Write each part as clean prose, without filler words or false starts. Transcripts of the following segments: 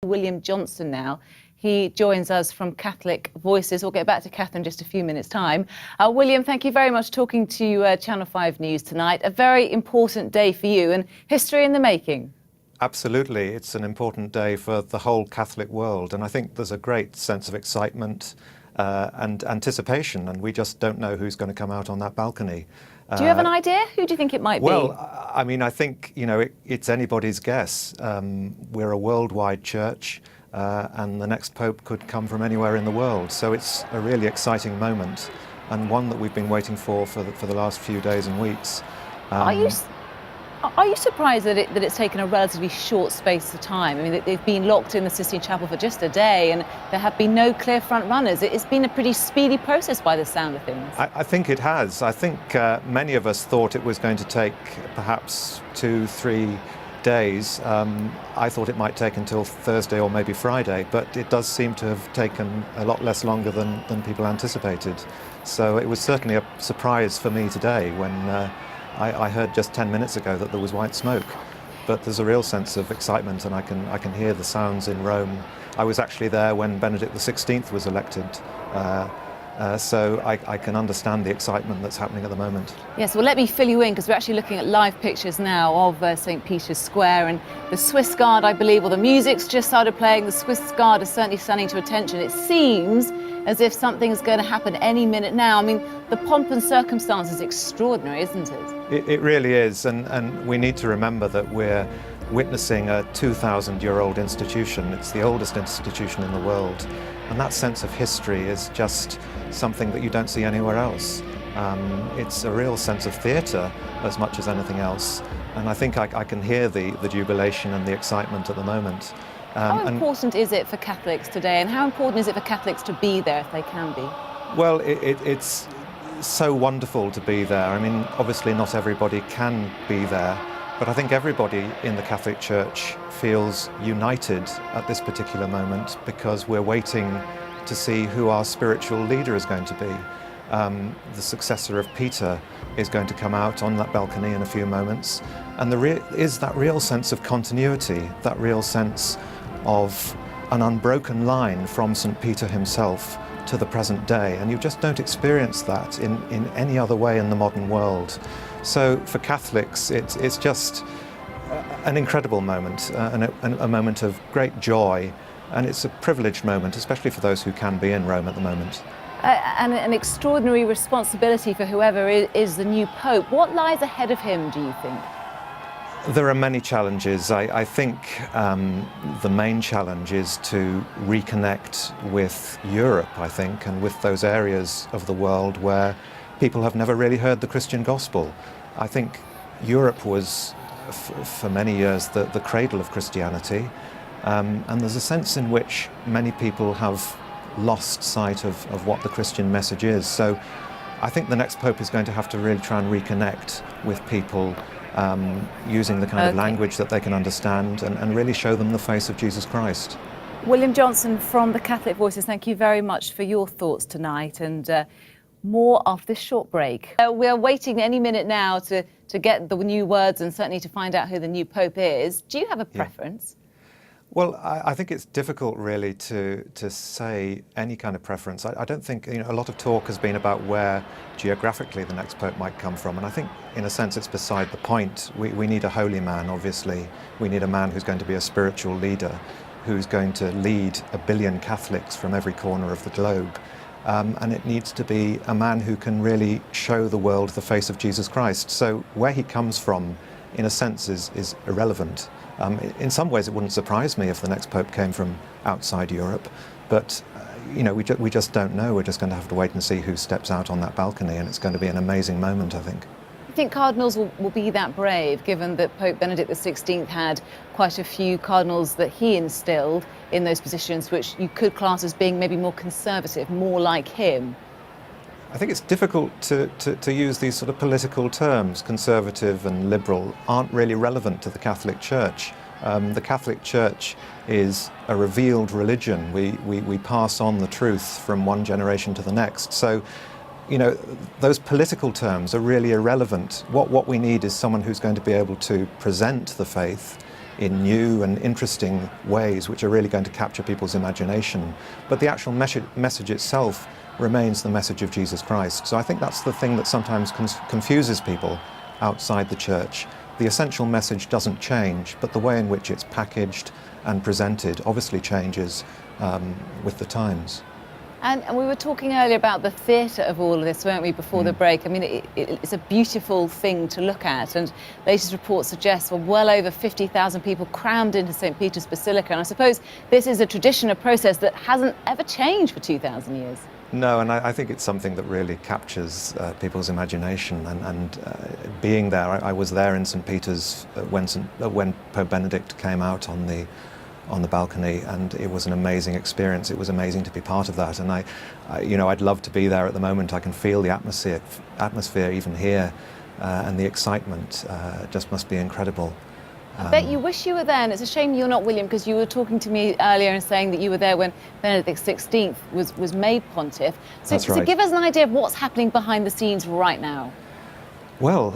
William Johnstone now. He joins us from Catholic Voices. We'll get back to Catherine in just a few minutes' time. William, thank you very much for talking to Channel 5 News tonight. A very important day for you and history in the making. Absolutely. It's an important day for the whole Catholic world, and I think there's a great sense of excitement and anticipation, and we just don't know who's going to come out on that balcony. Do you have an idea? Who do you think it might be? Well, I mean, I think, it's anybody's guess. We're a worldwide church, and the next Pope could come from anywhere in the world. So it's a really exciting moment, and one that we've been waiting for the last few days and weeks. Are you surprised that it's taken a relatively short space of time? I mean, they've been locked in the Sistine Chapel for just a day, and there have been no clear front runners. It's been a pretty speedy process by the sound of things. I think it has. I think many of us thought it was going to take perhaps 2-3 days. I thought it might take until Thursday or maybe Friday, but it does seem to have taken a lot less longer than people anticipated. So it was certainly a surprise for me today when I heard just 10 minutes ago that there was white smoke. But there's a real sense of excitement, and I can hear the sounds in Rome. I was actually there when Benedict XVI was elected. So I can understand the excitement that's happening at the moment. Yes, well, let me fill you in, because we're actually looking at live pictures now of St. Peter's Square, and the Swiss Guard, I believe, well, the music's just started playing. The Swiss Guard is certainly standing to attention. It seems as if something's going to happen any minute now. I mean, the pomp and circumstance is extraordinary, isn't it? It really is, and we need to remember that we're witnessing a 2,000-year-old institution. It's the oldest institution in the world, and that sense of history is just something that you don't see anywhere else. It's a real sense of theatre as much as anything else, and I think I can hear the jubilation and the excitement at the moment. How important is it for Catholics today, and how important is it for Catholics to be there if they can be? Well, it's so wonderful to be there. I mean, obviously not everybody can be there, but I think everybody in the Catholic Church feels united at this particular moment, because we're waiting to see who our spiritual leader is going to be. The successor of Peter is going to come out on that balcony in a few moments, and there is that real sense of continuity, that real sense of an unbroken line from St. Peter himself to the present day, and you just don't experience that in any other way in the modern world. So for Catholics, it's just an incredible moment, a moment of great joy, and it's a privileged moment, especially for those who can be in Rome at the moment. And an extraordinary responsibility for whoever is the new Pope. What lies ahead of him, do you think? There are many challenges. I think the main challenge is to reconnect with Europe, I think, and with those areas of the world where people have never really heard the Christian gospel. I think Europe was, for many years, the cradle of Christianity, and there's a sense in which many people have lost sight of what the Christian message is. So I think the next Pope is going to have to really try and reconnect with people, using the kind of language that they can understand, and really show them the face of Jesus Christ. William Johnstone from the Catholic Voices, thank you very much for your thoughts tonight, and more after this short break. We're waiting any minute now to get the new words, and certainly to find out who the new Pope is. Do you have a preference? Well, I think it's difficult really to say any kind of preference. I don't think, a lot of talk has been about where geographically the next Pope might come from, and I think in a sense it's beside the point. We need a holy man, obviously. We need a man who's going to be a spiritual leader, who's going to lead 1 billion Catholics from every corner of the globe. And it needs to be a man who can really show the world the face of Jesus Christ. So where he comes from, in a sense, is irrelevant. In some ways, it wouldn't surprise me if the next Pope came from outside Europe, but we just don't know. We're just going to have to wait and see who steps out on that balcony, and it's going to be an amazing moment, I think. You think cardinals will be that brave, given that Pope Benedict XVI had quite a few cardinals that he instilled in those positions, which you could class as being maybe more conservative, more like him? I think it's difficult to use these sort of political terms. Conservative and liberal aren't really relevant to the Catholic Church. The Catholic Church is a revealed religion. We pass on the truth from one generation to the next. So, those political terms are really irrelevant. What we need is someone who's going to be able to present the faith in new and interesting ways which are really going to capture people's imagination. But the actual message itself remains the message of Jesus Christ. So I think that's the thing that sometimes confuses people outside the church. The essential message doesn't change, but the way in which it's packaged and presented obviously changes with the times. And we were talking earlier about the theatre of all of this, weren't we, before the break? I mean, it's a beautiful thing to look at, and latest reports suggest well over 50,000 people crammed into St. Peter's Basilica, and I suppose this is a tradition, a process that hasn't ever changed for 2,000 years. No, and I think it's something that really captures people's imagination, and being there, I was there in St. Peter's when Pope Benedict came out on the balcony, and it was an amazing experience. It was amazing to be part of that, and I'd love to be there at the moment. I can feel the atmosphere even here, and the excitement just must be incredible. I bet you wish you were there, and it's a shame you're not, William, because you were talking to me earlier and saying that you were there when Benedict XVI was made pontiff. So, That's right. So give us an idea of what's happening behind the scenes right now. Well,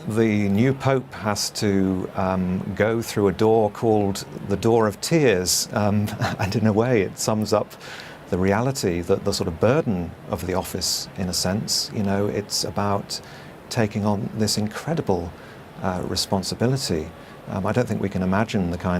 the new Pope has to go through a door called the Door of Tears, and in a way it sums up the reality, the sort of burden of the office, in a sense. You know, it's about taking on this incredible responsibility. I don't think we can imagine the kind